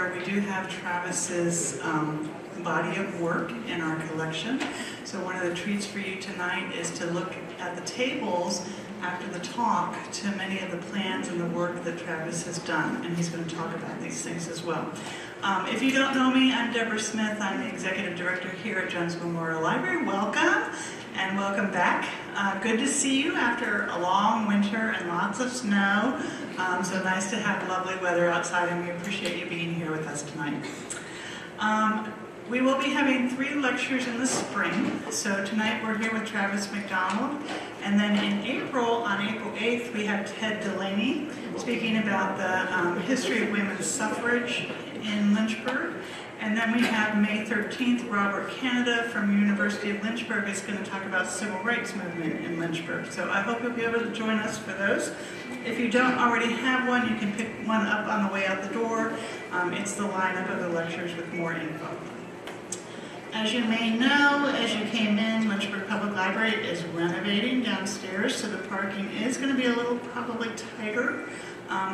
where we do have Travis's body of work in our collection. So one of the treats for you tonight is to look at the tables after the talk to many of the plans and the work that Travis has done, and he's going to talk about these things as well. If you don't know me, I'm Deborah Smith. I'm the Executive Director here at Jones Memorial Library. Welcome, and welcome back. Good to see you after a long winter and lots of snow. So nice to have lovely weather outside, and we appreciate you being here with us tonight. We will be having 3 lectures in the spring. So tonight we're here with Travis McDonald. And then in April, on April 8th, we have Ted Delaney speaking about the history of women's suffrage in Lynchburg. And then we have May 13th, Robert Canada from University of Lynchburg is going to talk about civil rights movement in Lynchburg. So I hope you'll be able to join us for those. If you don't already have one, you can pick one up on the way out the door. It's the lineup of the lectures with more info. As you may know, as you came in, Lynchburg Public Library is renovating downstairs, so the parking is going to be a little probably tighter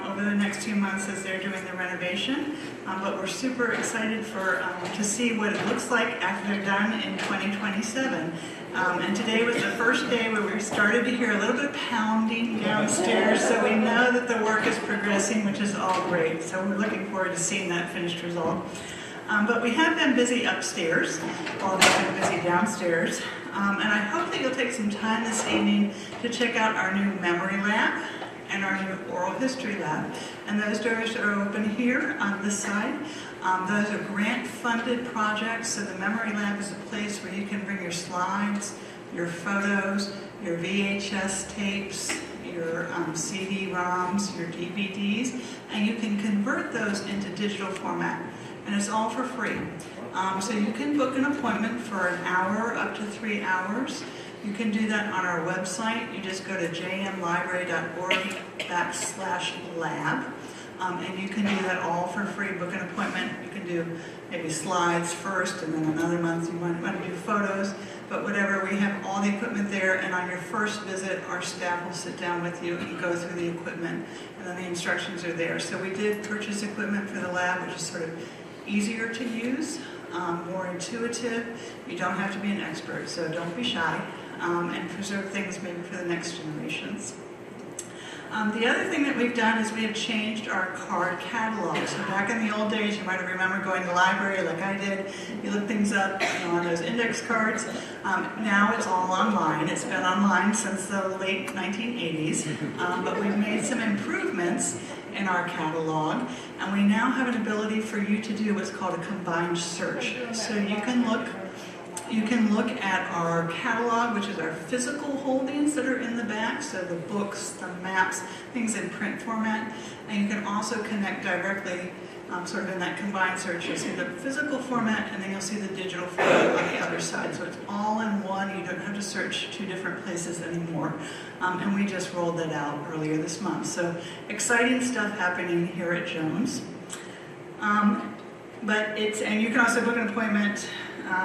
over the next few months as they're doing the renovation. But we're super excited to see what it looks like after they're done in 2027. And today was the first day where we started to hear a little bit of pounding downstairs, so we know that the work is progressing, which is all great. So we're looking forward to seeing that finished result. But we have been busy upstairs while they've been busy downstairs. And I hope that you'll take some time this evening to check out our new memory lab and our new oral history lab. And those doors are open here on this side. Those are grant-funded projects, so the memory lab is a place where you can bring your slides, your photos, your VHS tapes, your CD-ROMs, your DVDs, and you can convert those into digital format. And it's all for free. So you can book an appointment for an hour up to 3 hours. You can do that on our website. You just go to jmlibrary.org/lab. And you can do that all for free. Book an appointment. You can do maybe slides first, and then another month you might want to do photos. But whatever, we have all the equipment there, and on your first visit, our staff will sit down with you and go through the equipment, and then the instructions are there. So we did purchase equipment for the lab, which is sort of easier to use, more intuitive. You don't have to be an expert, so don't be shy, and preserve things maybe for the next generations. The other thing that we've done is we have changed our card catalog. So back in the old days, you might have remembered going to the library like I did. You look things up on those index cards. Now it's all online. It's been online since the late 1980s. But we've made some improvements in our catalog. And we now have an ability for you to do what's called a combined search. So you can look at our catalog, which is our physical holdings that are in the back, so the books, the maps, things in print format, and you can also connect directly, sort of in that combined search. You'll see the physical format, and then you'll see the digital format on the other side. So it's all in one. You don't have to search 2 different places anymore. And we just rolled that out earlier this month. So exciting stuff happening here at Jones. And you can also book an appointment.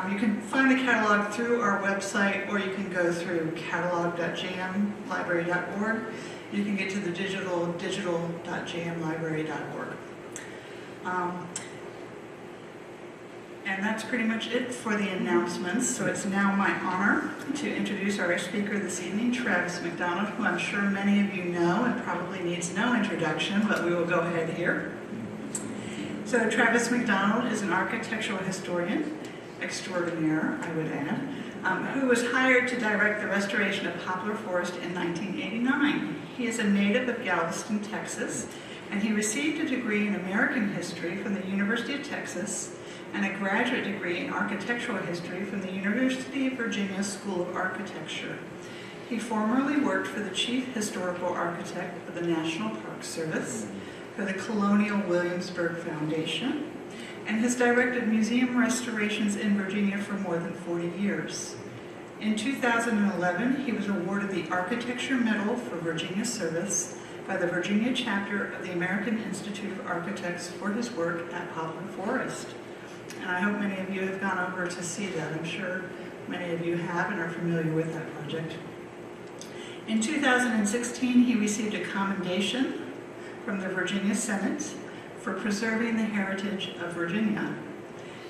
You can find the catalog through our website, or you can go through catalog.jmlibrary.org. You can get to the digital.jmlibrary.org. And that's pretty much it for the announcements. So it's now my honor to introduce our speaker this evening, Travis McDonald, who I'm sure many of you know and probably needs no introduction, but we will go ahead here. So Travis McDonald is an architectural historian extraordinaire, I would add, who was hired to direct the restoration of Poplar Forest in 1989. He is a native of Galveston, Texas, and he received a degree in American history from the University of Texas and a graduate degree in architectural history from the University of Virginia School of Architecture. He formerly worked for the chief historical architect of the National Park Service, for the Colonial Williamsburg Foundation, and has directed museum restorations in Virginia for more than 40 years. In 2011, he was awarded the Architecture Medal for Virginia service by the Virginia chapter of the American Institute of Architects for his work at Poplar Forest. And I hope many of you have gone over to see that. I'm sure many of you have and are familiar with that project. In 2016, he received a commendation from the Virginia Senate for preserving the heritage of Virginia.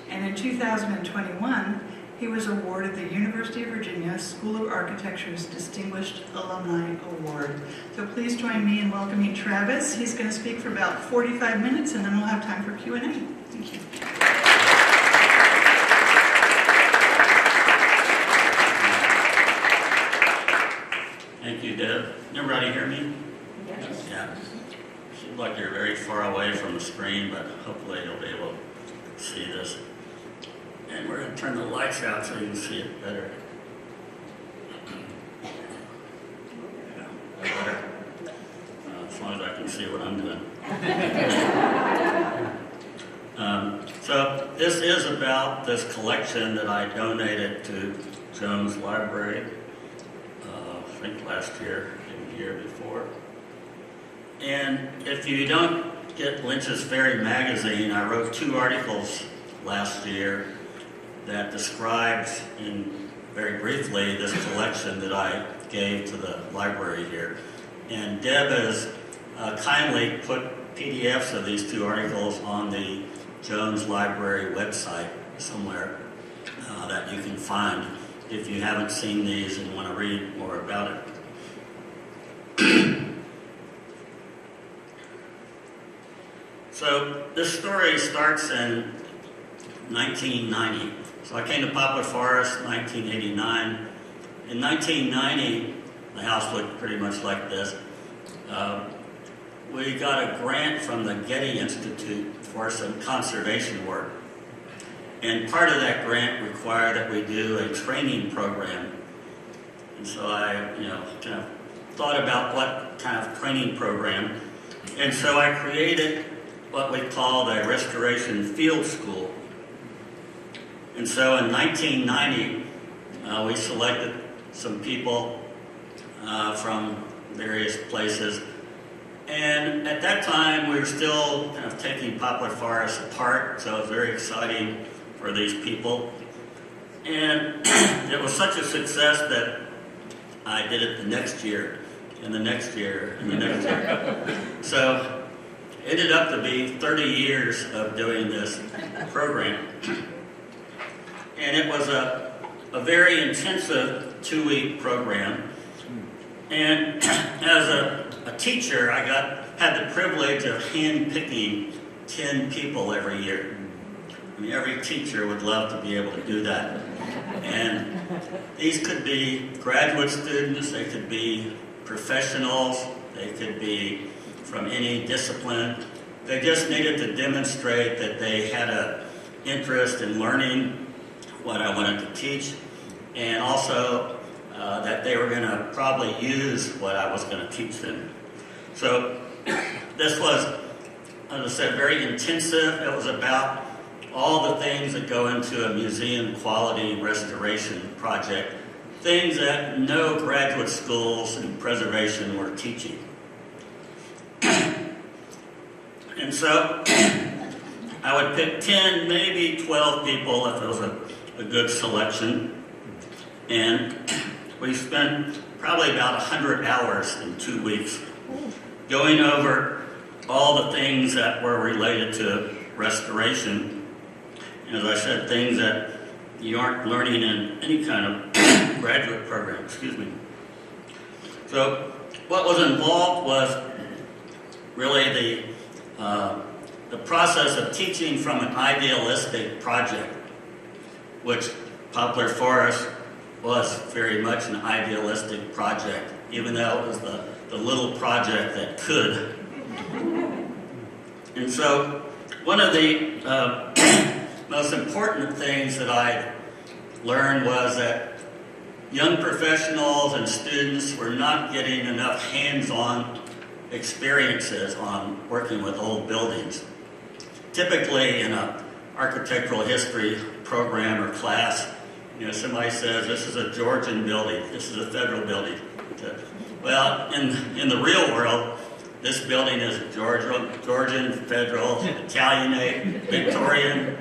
And in 2021, he was awarded the University of Virginia School of Architecture's Distinguished Alumni Award. So please join me in welcoming Travis. He's going to speak for about 45 minutes, and then we'll have time for Q&A. Thank you. Thank you, Deb. Can everybody hear me? Yes. Yeah. Seems like you're very far away from the screen, but hopefully you'll be able to see this. And we're going to turn the lights out so you can see it better. Yeah, better. As long as I can see what I'm doing. So this is about this collection that I donated to Jones Library, I think last year, maybe the year before. And if you don't get Lynch's Ferry magazine, I wrote 2 articles last year that describes, very briefly, this collection that I gave to the library here. And Deb has kindly put PDFs of these 2 articles on the Jones Library website somewhere that you can find if you haven't seen these and want to read more about it. So this story starts in 1990. So I came to Poplar Forest in 1989. In 1990, the house looked pretty much like this. We got a grant from the Getty Institute for some conservation work. And part of that grant required that we do a training program. And so I, kind of thought about what kind of training program. And so I created what we called a restoration field school. And so in 1990, we selected some people from various places. And at that time, we were still kind of taking Poplar Forest apart, so it was very exciting for these people. And it was such a success that I did it the next year, and the next year, and the next year. So it ended up to be 30 years of doing this program. And it was a very intensive 2-week program. And as a teacher, I had the privilege of hand-picking 10 people every year. I mean, every teacher would love to be able to do that. And these could be graduate students, they could be professionals, they could be from any discipline. They just needed to demonstrate that they had an interest in learning what I wanted to teach, and also that they were going to probably use what I was going to teach them. So this was, as I said, very intensive. It was about all the things that go into a museum quality restoration project, things that no graduate schools in preservation were teaching. And so I would pick 10, maybe 12 people if it was a good selection. And we spent probably about 100 hours in 2 weeks going over all the things that were related to restoration. And as I said, things that you aren't learning in any kind of graduate program, excuse me. So what was involved was really the process of teaching from an idealistic project, which Poplar Forest was very much an idealistic project, even though it was the little project that could. And so one of the most important things that I learned was that young professionals and students were not getting enough hands-on experiences on working with old buildings. Typically in an architectural history program or class, somebody says, this is a Georgian building, this is a federal building. Well, in the real world, this building is Georgian, federal, Italianate, Victorian,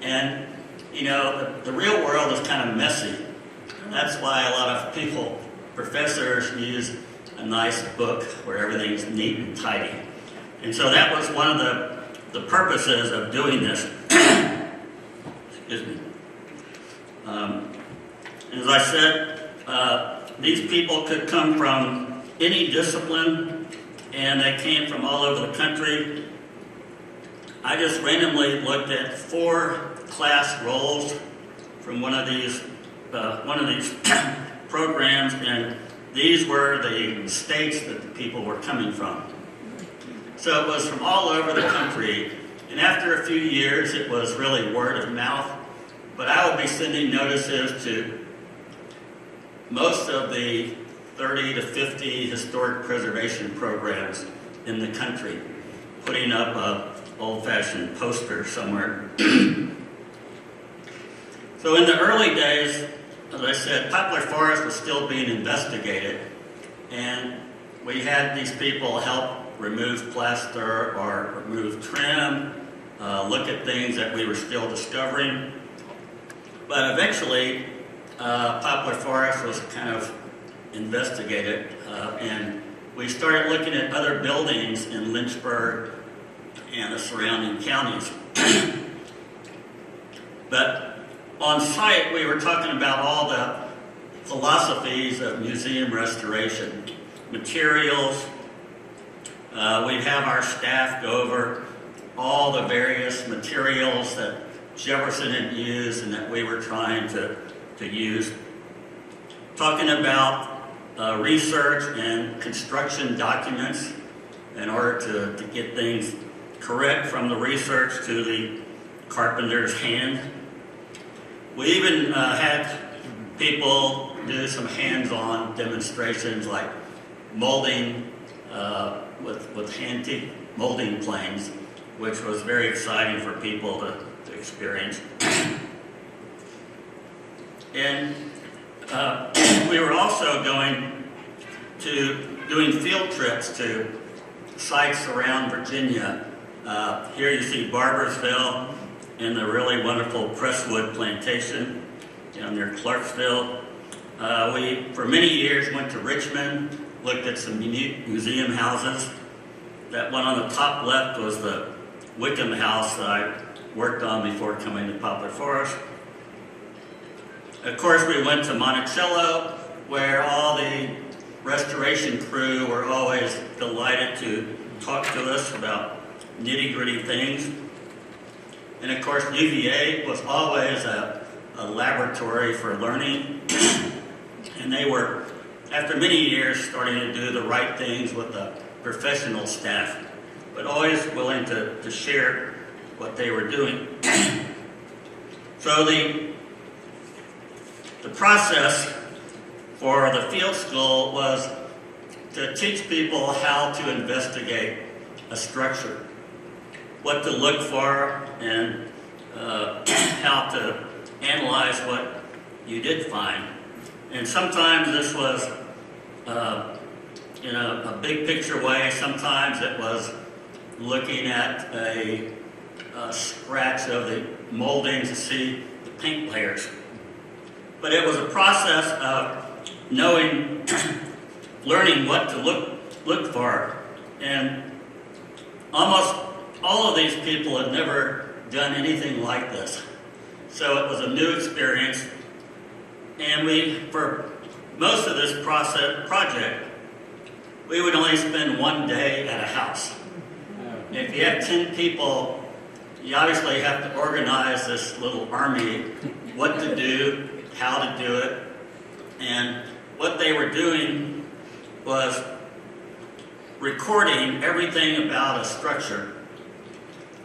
and the real world is kind of messy. That's why a lot of people, professors, use a nice book where everything's neat and tidy. And so that was one of the the purposes of doing this. Excuse me. As I said, these people could come from any discipline, and they came from all over the country. I just randomly looked at 4 class roles from one of these programs, and these were the states that the people were coming from. So it was from all over the country, and after a few years, it was really word of mouth. But I will be sending notices to most of the 30 to 50 historic preservation programs in the country, putting up a old-fashioned poster somewhere. So in the early days, as I said, Poplar Forest was still being investigated, and we had these people help remove plaster or remove trim, look at things that we were still discovering. But eventually, Poplar Forest was kind of investigated, and we started looking at other buildings in Lynchburg and the surrounding counties. But on site, we were talking about all the philosophies of museum restoration, materials. We'd have our staff go over all the various materials that Jefferson had used and that we were trying to use. Talking about research and construction documents in order to get things correct from the research to the carpenter's hand. We even had people do some hands-on demonstrations like molding with antique molding planes, which was very exciting for people to experience. And we were also doing field trips to sites around Virginia. Here you see Barbersville and the really wonderful Presswood Plantation down near Clarksville. We, for many years, went to Richmond, looked at some unique museum houses. That one on the top left was the Wickham House that I worked on before coming to Poplar Forest. Of course, we went to Monticello, where all the restoration crew were always delighted to talk to us about nitty-gritty things. And of course, UVA was always a laboratory for learning. And they were, after many years, starting to do the right things with the professional staff, but always willing to share what they were doing. So the process for the field school was to teach people how to investigate a structure, what to look for, and how to analyze what you did find. And sometimes this was in a big picture way. Sometimes it was looking at a scratch of the molding to see the paint layers. But it was a process of knowing, learning what to look for. And almost all of these people had never done anything like this. So it was a new experience. And for most of this project, we would only spend one day at a house. If you have 10 people, you obviously have to organize this little army, what to do, how to do it. And what they were doing was recording everything about a structure.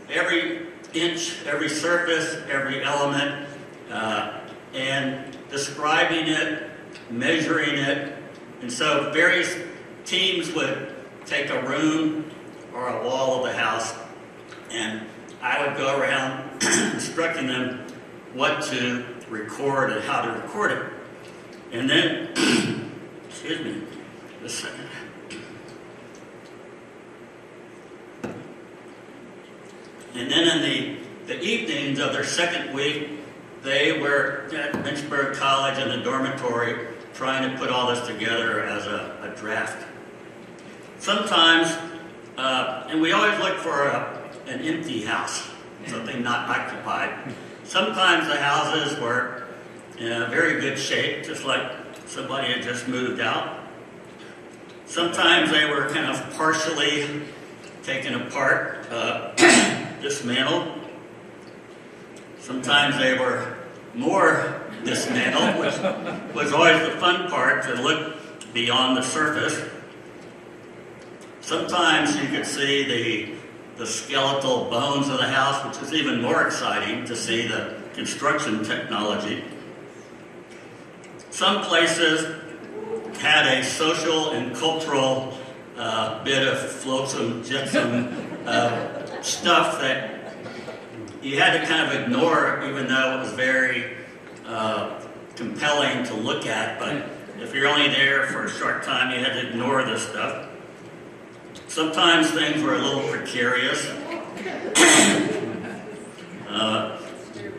Every inch, every surface, every element, and describing it, measuring it. And so various teams would take a room or a wall of the house, and I would go around instructing them what to record and how to record it. And then, excuse me, just a second. And then in the evenings of their second week, they were at Lynchburg College in the dormitory trying to put all this together as a draft. Sometimes, and we always look for an empty house, something not occupied. Sometimes the houses were in a very good shape, just like somebody had just moved out. Sometimes they were kind of partially taken apart, dismantled. Sometimes they were more dismantled, which was always the fun part, to look beyond the surface. Sometimes you could see the skeletal bones of the house, which is even more exciting to see the construction technology. Some places had a social and cultural bit of flotsam jetsam stuff that you had to kind of ignore, even though it was very compelling to look at. But if you're only there for a short time, you had to ignore this stuff. Sometimes things were a little precarious.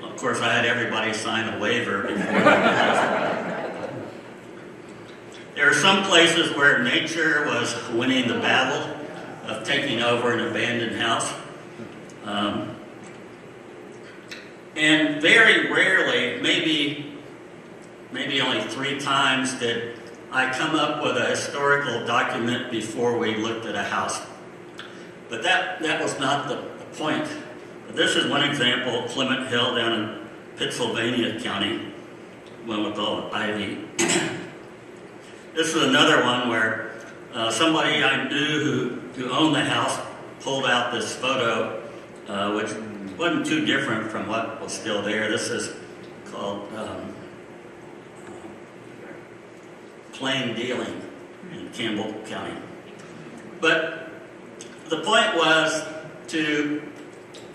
Of course, I had everybody sign a waiver before. There are some places where nature was winning the battle of taking over an abandoned house. And very rarely, maybe only 3 times, did I come up with a historical document before we looked at a house. But that was not the point. This is one example, Clement Hill down in Pittsylvania County, one with all the ivy. This is another one where somebody I knew who owned the house pulled out this photo, which wasn't too different from what was still there. This is called plain dealing in Campbell County. But the point was to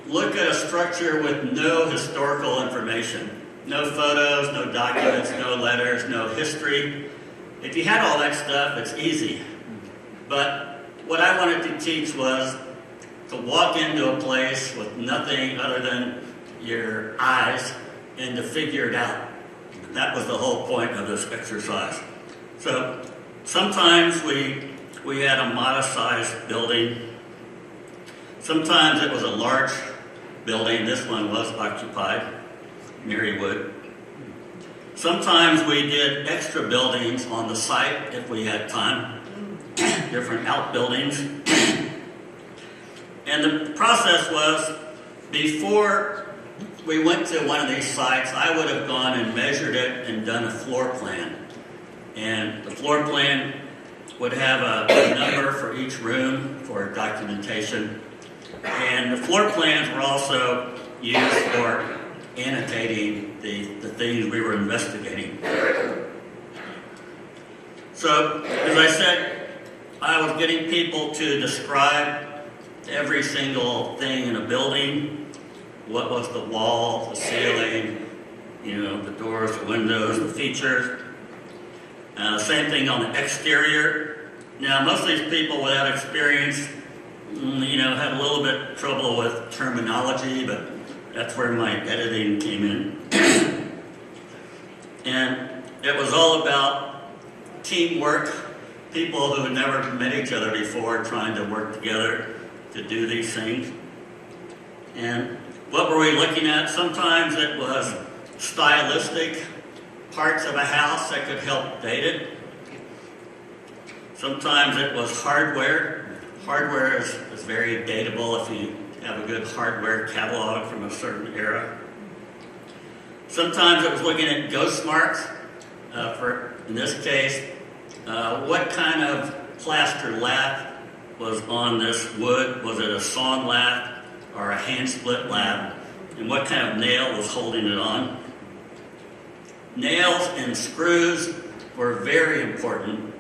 look at a structure with no historical information, no photos, no documents, no letters, no history. If you had all that stuff, it's easy. But what I wanted to teach was to walk into a place with nothing other than your eyes and to figure it out. That was the whole point of this exercise. So sometimes we had a modest-sized building. Sometimes it was a large building. This one was occupied, Marywood. Sometimes we did extra buildings on the site if we had time, different outbuildings. And the process was, before we went to one of these sites, I would have gone and measured it and done a floor plan. And the floor plan would have a number for each room for documentation. And the floor plans were also used for annotating the things we were investigating. So, as I said, I was getting people to describe every single thing in a building. What was the wall, the ceiling, the doors, the windows, the features. Same thing on the exterior. Now, most of these people without experience, had a little bit of trouble with terminology, but that's where my editing came in. And it was all about teamwork, people who had never met each other before trying to work together to do these things. And what were we looking at? Sometimes it was stylistic parts of a house that could help date it. Sometimes it was hardware. Hardware is very dateable if you have a good hardware catalog from a certain era. Sometimes it was looking at ghost marks. In this case, what kind of plaster lath was on this wood? Was it a sawn lath or a hand split lath? And what kind of nail was holding it on? Nails and screws were very important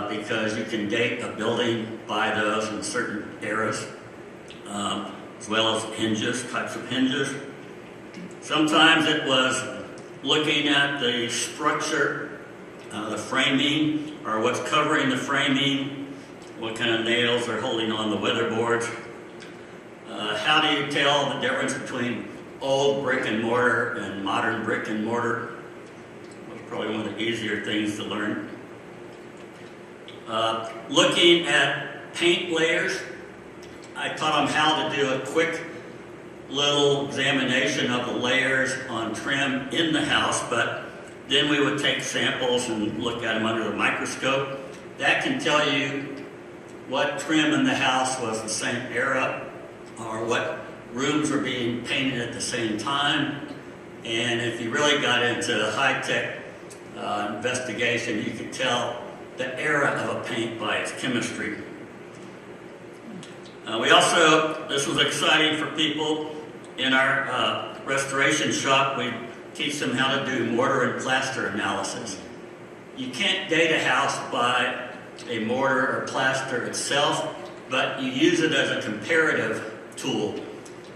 because you can date a building by those in certain eras, as well as hinges, types of hinges. Sometimes it was looking at the structure, the framing, or what's covering the framing, what kind of nails are holding on the weatherboards. How do you tell the difference between old brick and mortar and modern brick and mortar? That's probably one of the easier things to learn. Looking at paint layers. I taught them how to do a quick little examination of the layers on trim in the house, but then we would take samples and look at them under the microscope. That can tell you what trim in the house was the same era, or what rooms were being painted at the same time. And if you really got into high-tech investigation, you could tell the era of a paint by its chemistry. We also, this was exciting for people in our restoration shop, we teach them how to do mortar and plaster analysis. You can't date a house by a mortar or plaster itself, but you use it as a comparative tool.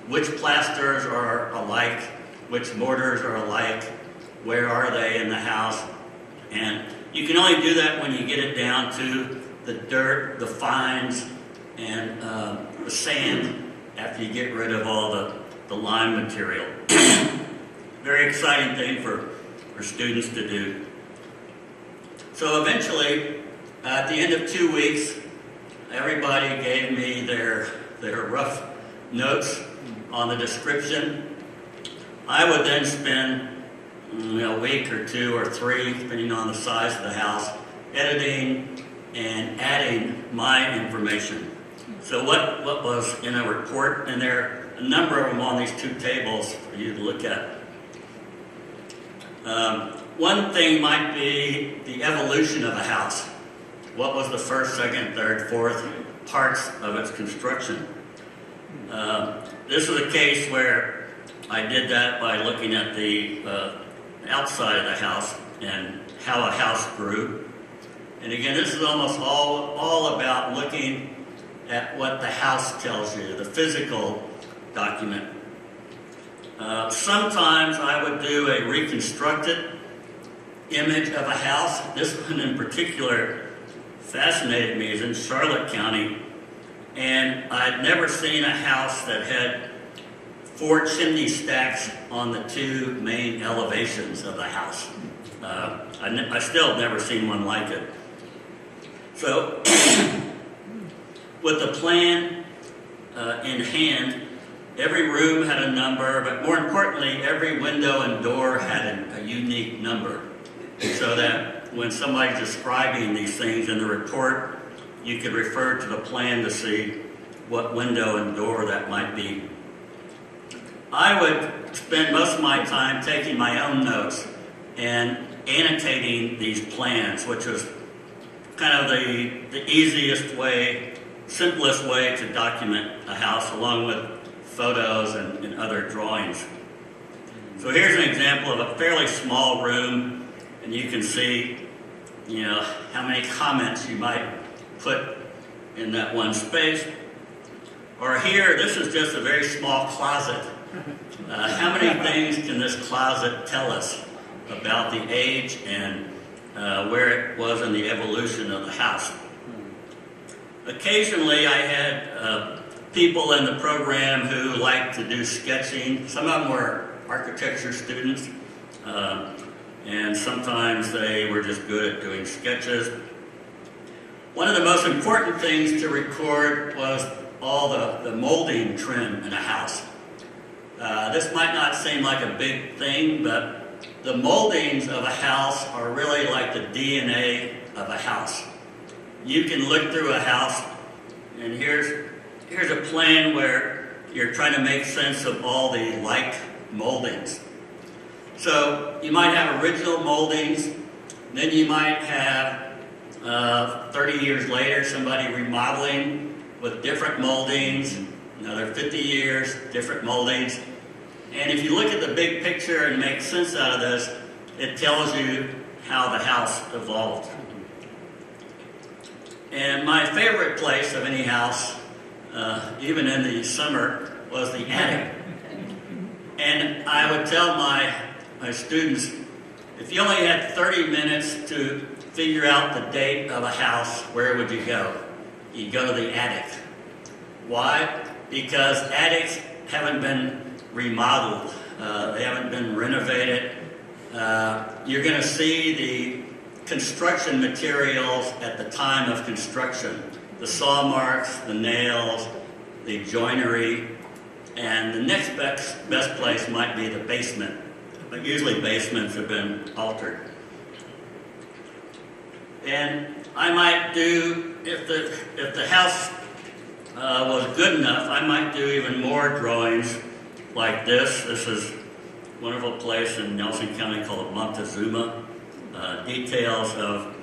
Which plasters are alike, which mortars are alike, where are they in the house? And you can only do that when you get it down to the dirt, the fines, and the sand after you get rid of all the lime material. Very exciting thing for students to do. So eventually, at the end of 2 weeks, everybody gave me their rough notes on the description. I would then spend a week or 2 or 3, depending on the size of the house, editing and adding my information. So what was in a report, and there are a number of them on these 2 tables for you to look at. One thing might be the evolution of a house. What was the first, second, third, fourth parts of its construction? This was a case where I did that by looking at the outside of the house and how a house grew. And again, this is almost all about looking at what the house tells you, the physical document. Sometimes I would do a reconstructed image of a house. This one in particular fascinated me. It's in Charlotte County, and I'd never seen a house that had 4 chimney stacks on the 2 main elevations of the house. I still have never seen one like it. So, with the plan in hand, every room had a number, but more importantly, every window and door had a unique number. So that when somebody's describing these things in the report, you could refer to the plan to see what window and door that might be. I would spend most of my time taking my own notes and annotating these plans, which was kind of the easiest way, simplest way to document a house, along with photos and other drawings. So here's an example of a fairly small room, and you can see, how many comments you might put in that one space. Or here, this is just a very small closet. How many things can this closet tell us about the age and where it was in the evolution of the house? Occasionally, I had people in the program who liked to do sketching. Some of them were architecture students, and sometimes they were just good at doing sketches. One of the most important things to record was all the molding trim in a house. This might not seem like a big thing, but the moldings of a house are really like the DNA of a house. You can look through a house, and here's a plan where you're trying to make sense of all the like moldings. So you might have original moldings, then you might have 30 years later somebody remodeling with different moldings, another 50 years, different moldings. And if you look at the big picture and make sense out of this, it tells you how the house evolved. And my favorite place of any house, even in the summer, was the attic. And I would tell my students, if you only had 30 minutes to figure out the date of a house, where would you go? You go to the attic. Why? Because attics haven't been remodeled. They haven't been renovated. You're going to see the construction materials at the time of construction. The saw marks, the nails, the joinery, and the next best place might be the basement. But usually basements have been altered. And I might do, if the house was good enough, I might do even more drawings like this. This is a wonderful place in Nelson County called Montezuma. Details of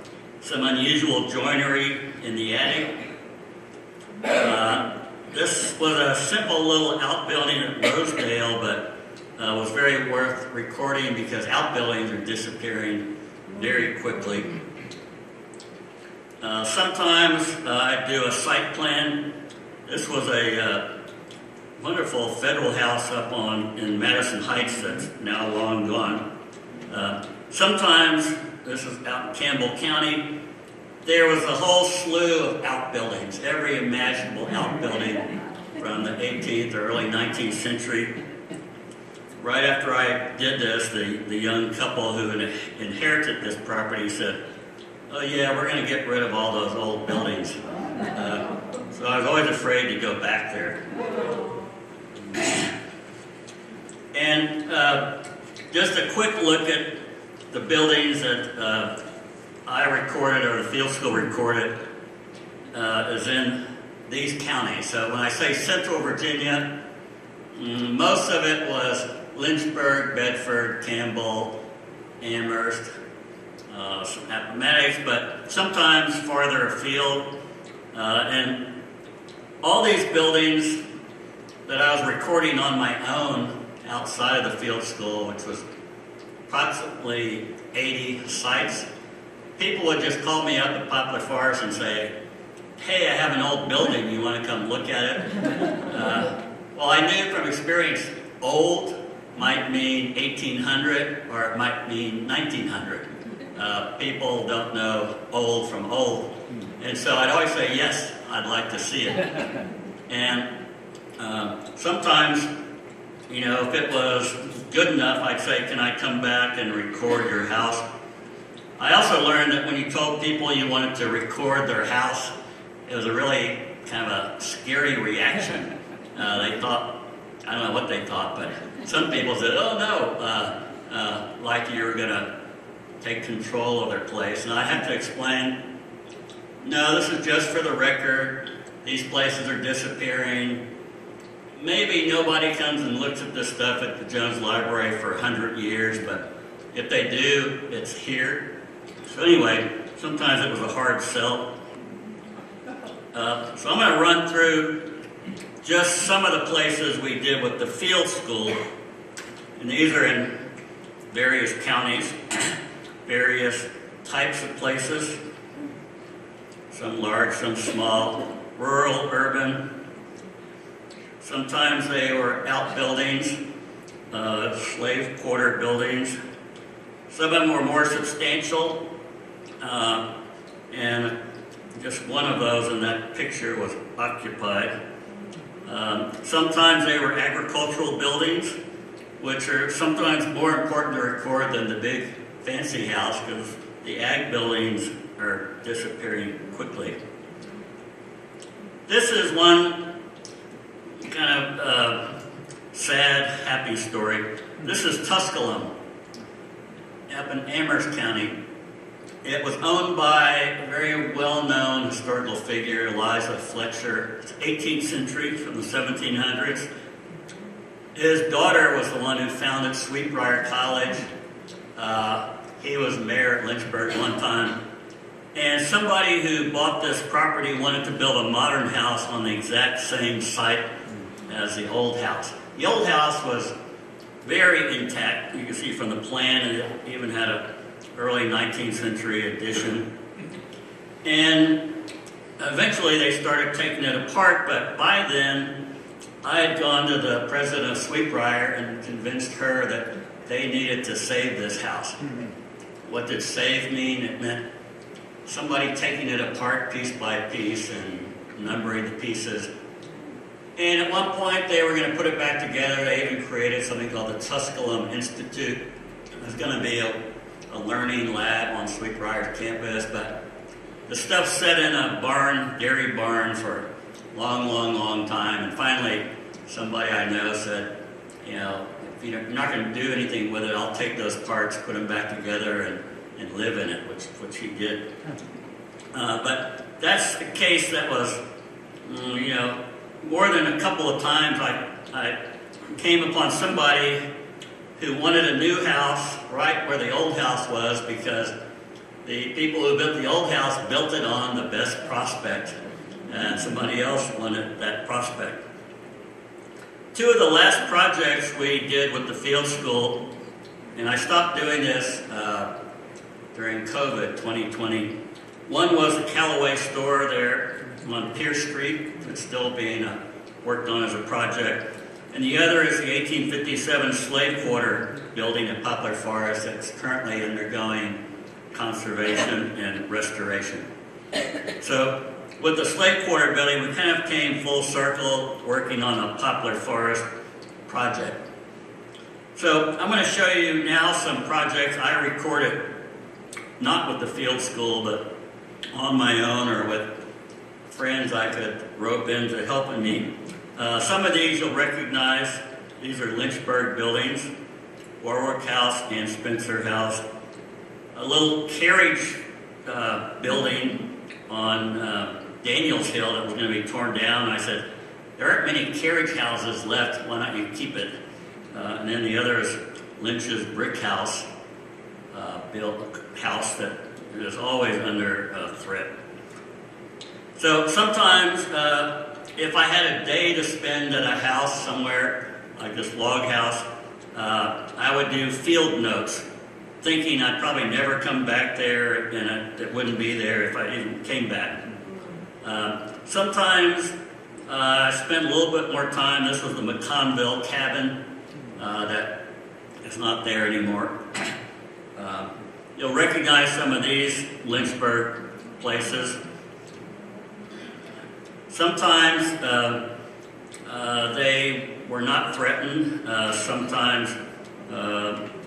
some unusual joinery in the attic. This was a simple little outbuilding at Rosedale, but was very worth recording because outbuildings are disappearing very quickly. Sometimes I do a site plan. This was a wonderful federal house up in Madison Heights that's now long gone. Sometimes, this is out in Campbell County, there was a whole slew of outbuildings, every imaginable outbuilding from the 18th or early 19th century. Right after I did this, the young couple who inherited this property said, "Oh yeah, we're going to get rid of all those old buildings." So I was always afraid to go back there. And just a quick look at the buildings that I recorded, or the field school recorded, is in these counties. So when I say Central Virginia, most of it was Lynchburg, Bedford, Campbell, Amherst, some Appomattox, but sometimes farther afield. And all these buildings that I was recording on my own outside of the field school, which was approximately 80 sites, people would just call me up at Poplar Forest and say, "Hey, I have an old building, you want to come look at it?" Well, I knew from experience, old might mean 1800 or it might mean 1900. People don't know old from old. And so I'd always say, yes, I'd like to see it. And sometimes, if it was good enough, I'd say, "Can I come back and record your house?" I also learned that when you told people you wanted to record their house, it was a really kind of a scary reaction. They thought, I don't know what they thought, but some people said, "Oh no," like you were going to take control of their place. And I had to explain, no, this is just for the record. These places are disappearing. Maybe nobody comes and looks at this stuff at the Jones Library for 100 years, but if they do, it's here. So anyway, sometimes it was a hard sell. So I'm going to run through just some of the places we did with the field school. And these are in various counties, various types of places. Some large, some small, rural, urban. Sometimes they were outbuildings, slave quarter buildings. Some of them were more substantial, and just one of those in that picture was occupied. Sometimes they were agricultural buildings, which are sometimes more important to record than the big fancy house because the ag buildings are disappearing quickly. This is one kind of sad, happy story. This is Tusculum up in Amherst County. It was owned by a very well-known historical figure, Eliza Fletcher. It's 18th century, from the 1700s. His daughter was the one who founded Sweetbriar College. He was mayor at Lynchburg one time. And somebody who bought this property wanted to build a modern house on the exact same site as the old house. The old house was very intact. You can see from the plan, it even had an early 19th century addition. And eventually they started taking it apart, but by then I had gone to the president of Sweetbriar and convinced her that they needed to save this house. What did save mean? It meant somebody taking it apart piece by piece and numbering the pieces. And at one point they were going to put it back together. They even created something called the Tusculum Institute. It was going to be a learning lab on Sweetbriar's campus, but the stuff sat in a barn, dairy barn, for long time. And finally, somebody I know said, you know, if you're not going to do anything with it, I'll take those parts, put them back together, and live in it, which he did. But that's a case that was, you know, more than a couple of times I came upon somebody who wanted a new house right where the old house was, because the people who built the old house built it on the best prospect, and somebody else wanted that prospect. Two of the last projects we did with the field school, and I stopped doing this during COVID 2020. One was the Callaway store there on Pierce Street. It's still being worked on as a project. And the other is the 1857 slave quarter building at Poplar Forest that's currently undergoing conservation and restoration. So with the slave quarter building, we kind of came full circle working on a Poplar Forest project. So I'm going to show you now some projects I recorded, not with the field school, but on my own or with friends I could rope into helping me. Some of these you'll recognize. These are Lynchburg buildings, Warwick House and Spencer House. A little carriage building on Daniels Hill that was going to be torn down. I said, there aren't many carriage houses left, why don't you keep it? And then the other is Lynch's brick house, built a house that is always under threat. So sometimes if I had a day to spend at a house somewhere, like this log house, I would do field notes, thinking I'd probably never come back there and it wouldn't be there if I even came back. Sometimes I spent a little bit more time. This was the McConville cabin that is not there anymore. You'll recognize some of these Lynchburg places. Sometimes they were not threatened. Sometimes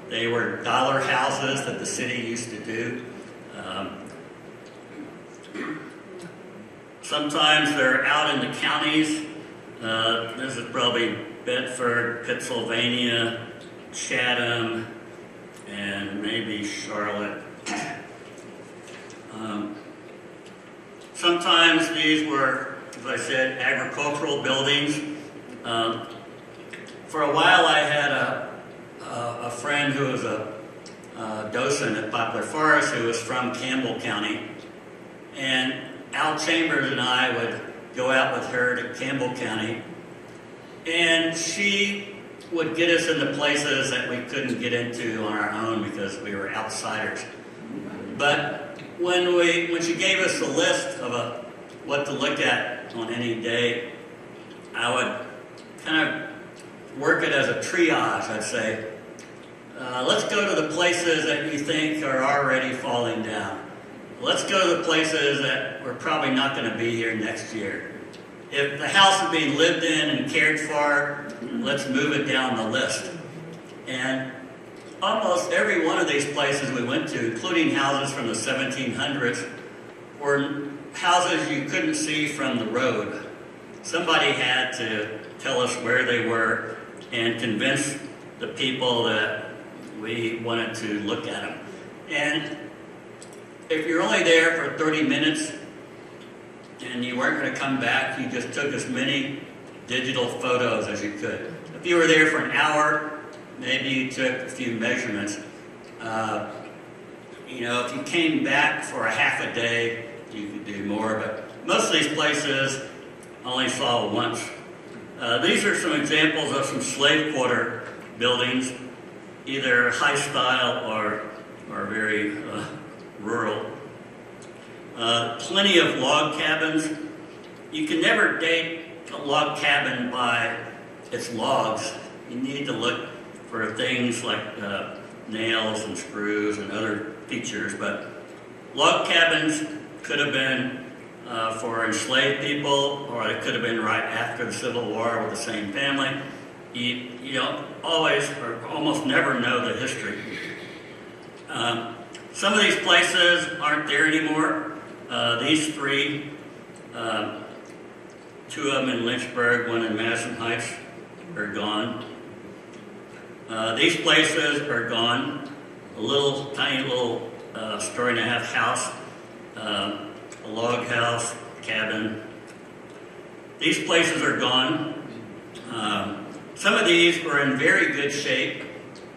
they were dollar houses that the city used to do. Sometimes they're out in the counties. This is probably Bedford, Pennsylvania, Chatham, and maybe Charlotte. Sometimes these were, as I said, agricultural buildings. For a while I had a friend who was a docent at Poplar Forest who was from Campbell County. And Al Chambers and I would go out with her to Campbell County. And she would get us into places that we couldn't get into on our own because we were outsiders. But when she gave us a list of what to look at on any day, I would kind of work it as a triage. I'd say, let's go to the places that you think are already falling down. Let's go to the places that we're probably not going to be here next year. If the house is being lived in and cared for, let's move it down the list. And almost every one of these places we went to, including houses from the 1700s, were houses you couldn't see from the road. Somebody had to tell us where they were and convince the people that we wanted to look at them. And if you're only there for 30 minutes and you weren't going to come back, you just took as many digital photos as you could. If you were there for an hour, maybe you took a few measurements. If you came back for a half a day, you could do more, but most of these places only saw once. These are some examples of some slave quarter buildings, either high style or very rural. Plenty of log cabins. You can never date a log cabin by its logs. You need to look for things like nails and screws and other features, but log cabins could have been for enslaved people, or it could have been right after the Civil War with the same family. You don't always or almost never know the history. Some of these places aren't there anymore. These three, 2 of them in Lynchburg, 1 in Madison Heights, are gone. These places are gone. A little, tiny little story-and-a-half house, a log house, cabin. These places are gone. Some of these were in very good shape.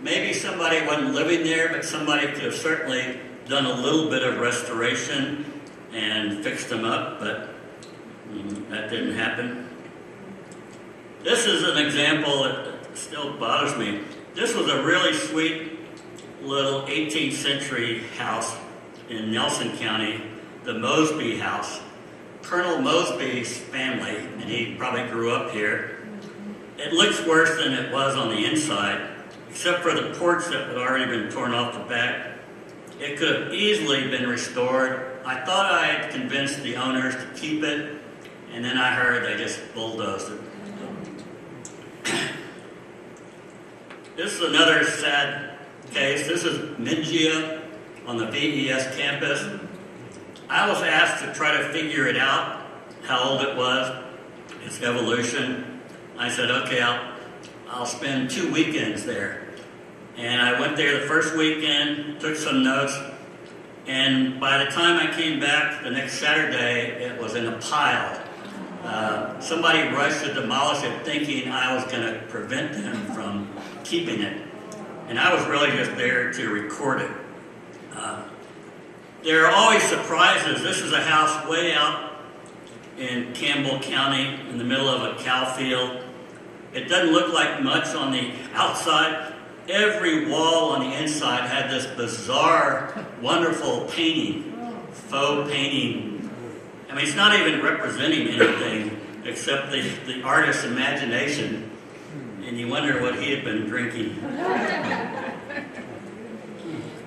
Maybe somebody wasn't living there, but somebody could have certainly done a little bit of restoration and fixed them up, but that didn't happen. This is an example that still bothers me. This was a really sweet little 18th century house in Nelson County, the Mosby House. Colonel Mosby's family, and he probably grew up here. It looks worse than it was on the inside, except for the porch that had already been torn off the back. It could have easily been restored. I thought I had convinced the owners to keep it, and then I heard they just bulldozed it. This is another sad case. This is Mingia on the VES campus. I was asked to try to figure it out, how old it was, its evolution. I said, okay, I'll spend 2 weekends there. And I went there the first weekend, took some notes, and by the time I came back the next Saturday, it was in a pile. Somebody rushed to demolish it thinking I was going to prevent them from keeping it. And I was really just there to record it. There are always surprises. This is a house way out in Campbell County in the middle of a cow field. It doesn't look like much on the outside. Every wall on the inside had this bizarre, wonderful painting, faux painting. I mean, it's not even representing anything except the artist's imagination, and you wonder what he had been drinking.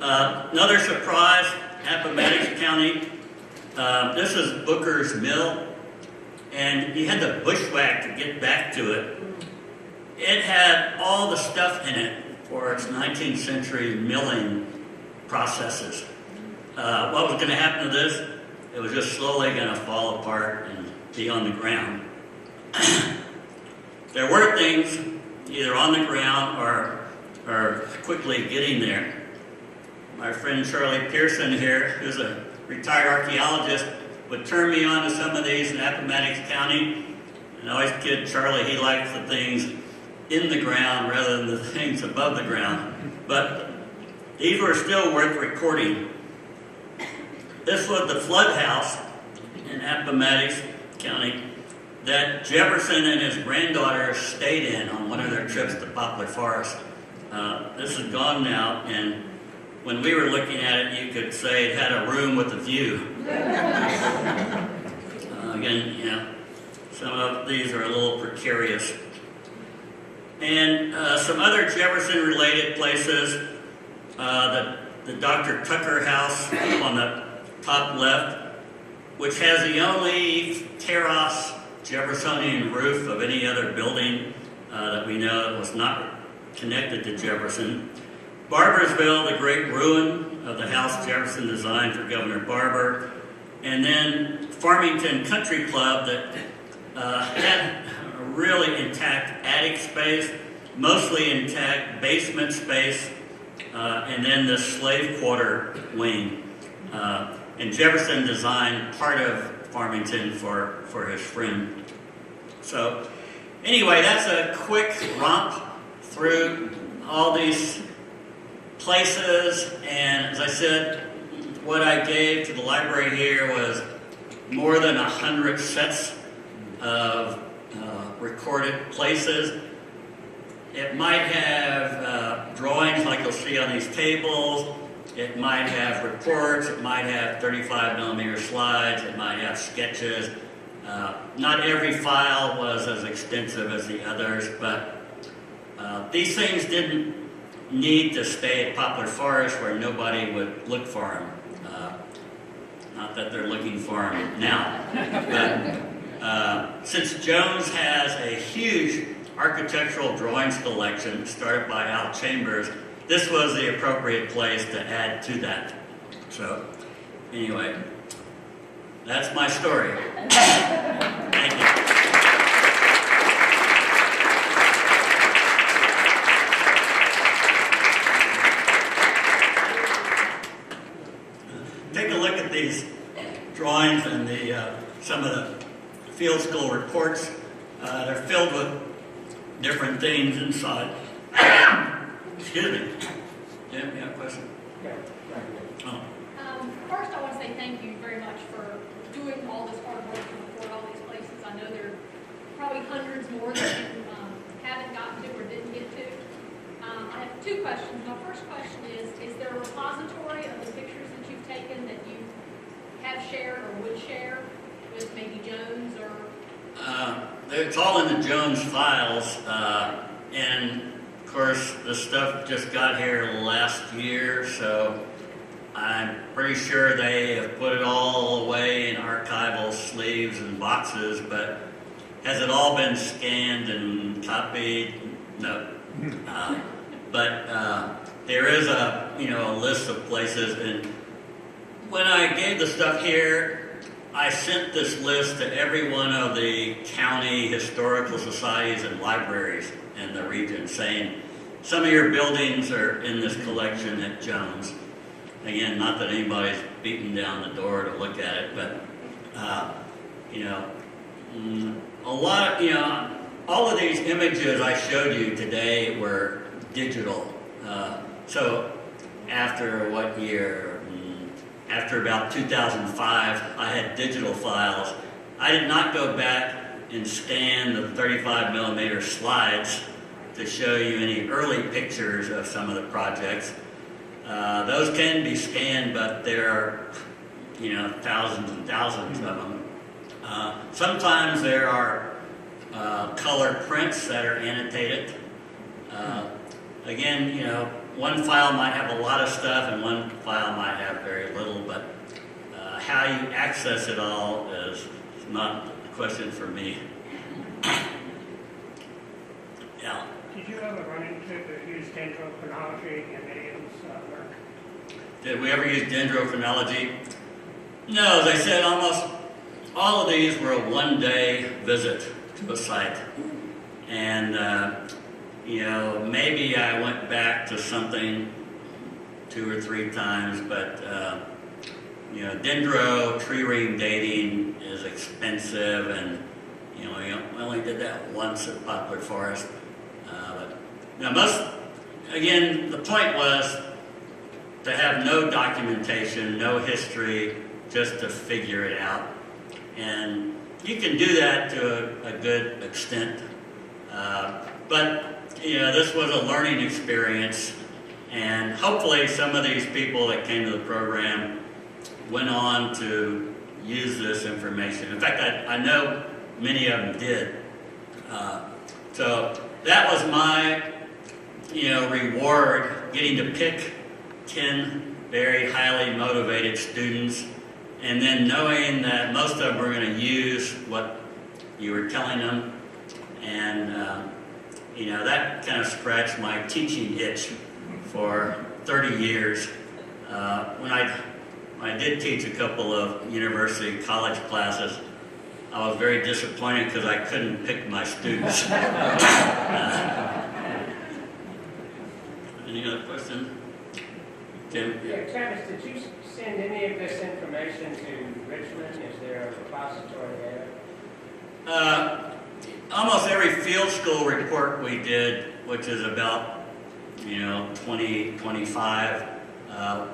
Another surprise, Appomattox County. This is Booker's Mill, and you had to bushwhack to get back to it. It had all the stuff in it for its 19th century milling processes. What was going to happen to this? It was just slowly going to fall apart and be on the ground. There were things either on the ground or quickly getting there. My friend Charlie Pearson here, who's a retired archaeologist, would turn me on to some of these in Appomattox County. And I always kid Charlie, he likes the things in the ground rather than the things above the ground. But these were still worth recording. This was the flood house in Appomattox County that Jefferson and his granddaughter stayed in on one of their trips to Poplar Forest. This is gone now, and when we were looking at it, you could say it had a room with a view. Again, you know, some of these are a little precarious. And some other Jefferson-related places, the Dr. Tucker House on the top left, which has the only terrace Jeffersonian roof of any other building that we know that was not connected to Jefferson. Barbersville, the great ruin of the house Jefferson designed for Governor Barber. And then Farmington Country Club that had a really intact attic space, mostly intact basement space, and then the slave quarter wing. And Jefferson designed part of Farmington for his friend. So anyway, that's a quick romp through all these places, and as I said, what I gave to the library here was more than 100 sets of recorded places. It might have drawings like you'll see on these tables. It might have reports. It might have 35mm slides. It might have sketches. Not every file was as extensive as the others, but these things didn't need to stay at Poplar Forest where nobody would look for them. Not that they're looking for them now. But since Jones has a huge architectural drawings collection started by Al Chambers, this was the appropriate place to add to that. So, anyway, that's my story. Thank you. these drawings and some of the field school reports. They're filled with different things inside. Excuse me. Jim, you have a question? Yeah. Oh. First, I want to say thank you very much for doing all this hard work to report all these places. I know there are probably hundreds more that you haven't gotten to or didn't get to. I have two questions. My first question is there a repository of the pictures that you've taken that you have shared or would share with maybe Jones or? It's all in the Jones files, and of course the stuff just got here last year, so I'm pretty sure they have put it all away in archival sleeves and boxes, but has it all been scanned and copied? No. But there is a list of places, and when I gave the stuff here, I sent this list to every one of the county historical societies and libraries in the region, saying some of your buildings are in this collection at Jones. Again, not that anybody's beating down the door to look at it, but a lot of, all of these images I showed you today were digital. So after what year? After about 2005, I had digital files. I did not go back and scan the 35 millimeter slides to show you any early pictures of some of the projects. Those can be scanned, but there are, thousands and thousands of them. Sometimes there are color prints that are annotated. Again, one file might have a lot of stuff and one file might have very little, but how you access it all is not a question for me. Yeah. Did you ever run into use dendrochronology in any of this work? Did we ever use dendrochronology? No, as I said, almost all of these were a one-day visit to a site. And maybe I went back to something 2 or 3 times, but dendro tree ring dating is expensive, and we only did that once at Poplar Forest. Again, the point was to have no documentation, no history, just to figure it out, and you can do that to a good extent, but this was a learning experience, and hopefully some of these people that came to the program went on to use this information. In fact, I know many of them did. So that was my, reward, getting to pick 10 very highly motivated students, and then knowing that most of them were going to use what you were telling them, and that kind of scratched my teaching itch for 30 years. When I did teach a couple of university college classes, I was very disappointed because I couldn't pick my students. Any other questions? Tim? Yeah, Travis, did you send any of this information to Richmond? Is there a repository there? Almost every field school report we did, which is about 20, 25, a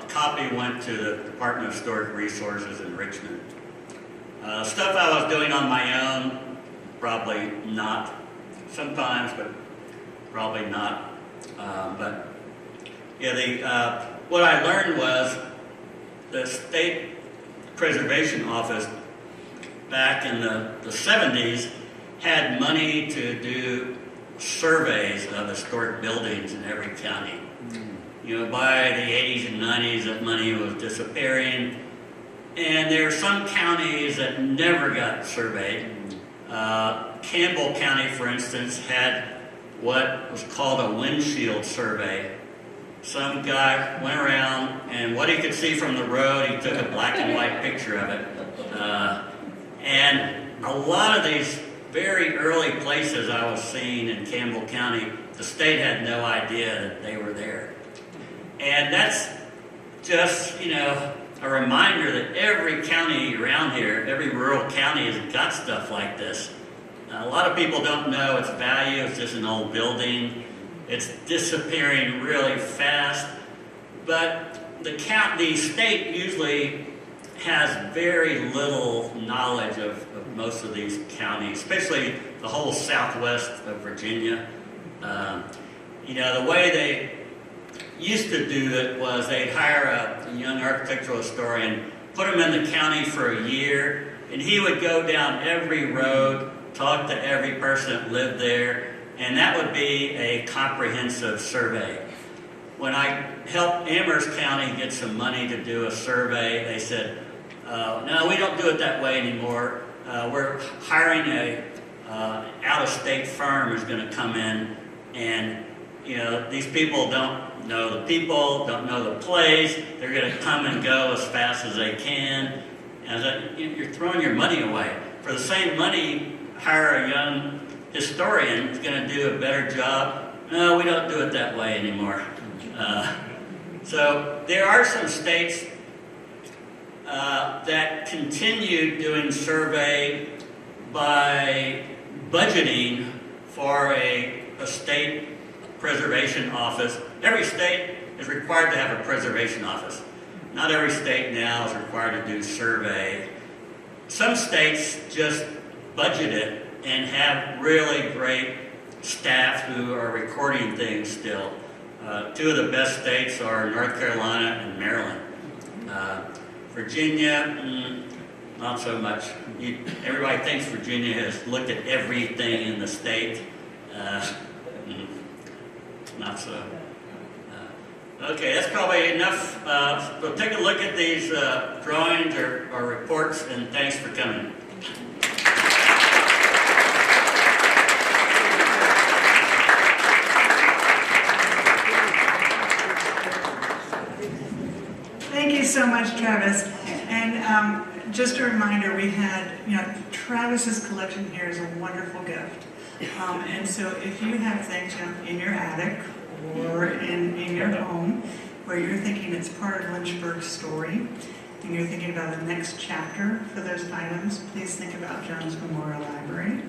copy went to the Department of Historic Resources in Richmond. Stuff I was doing on my own, probably not. Sometimes, but probably not. What I learned was the State Preservation Office back in the 70s had money to do surveys of historic buildings in every county. By the 80s and 90s, that money was disappearing, and there are some counties that never got surveyed. Campbell County, for instance, had what was called a windshield survey. Some guy went around, and what he could see from the road, he took a black and white picture of it. And a lot of these very early places I was seeing in Campbell County, the state had no idea that they were there. And that's just, a reminder that every county around here, every rural county has got stuff like this. A lot of people don't know its value. It's just an old building. It's disappearing really fast. But the state usually has very little knowledge of most of these counties, especially the whole southwest of Virginia. You know, the way they used to do it was they'd hire a young architectural historian, put him in the county for a year, and he would go down every road, talk to every person that lived there, and that would be a comprehensive survey. When I helped Amherst County get some money to do a survey, they said, no, we don't do it that way anymore. We're hiring a out-of-state firm who's going to come in, and you know, these people don't know the people, don't know the place. They're going to come and go as fast as they can. And you're throwing your money away. For the same money, hire a young historian who's going to do a better job. No, we don't do it that way anymore. So there are some states that continue doing survey by budgeting for a state preservation office. Every state is required to have a preservation office. Not every state now is required to do survey. Some states just budget it and have really great staff who are recording things still. Two of the best states are North Carolina and Maryland. Virginia, not so much. Everybody thinks Virginia has looked at everything in the state. Not so. Okay, that's probably enough. We'll take a look at these drawings or reports, and thanks for coming. Thank you so much, Travis. And just a reminder, we had, Travis's collection here is a wonderful gift. And so if you have things in your attic or in your home where you're thinking it's part of Lynchburg's story and you're thinking about the next chapter for those items, please think about Jones Memorial Library.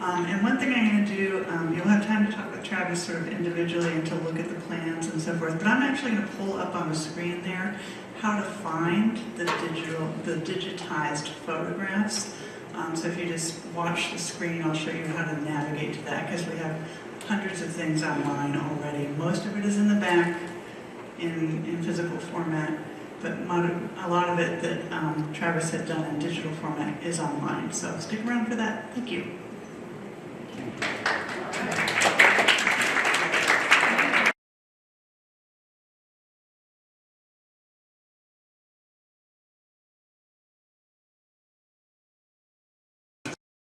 And one thing I'm going to do, you'll have time to talk with Travis sort of individually and to look at the plans and so forth, but I'm actually going to pull up on the screen there how to find the digitized photographs. So if you just watch the screen, I'll show you how to navigate to that, because we have hundreds of things online already. Most of it is in the back in physical format, but a lot of it that Travis had done in digital format is online. So stick around for that. Thank you.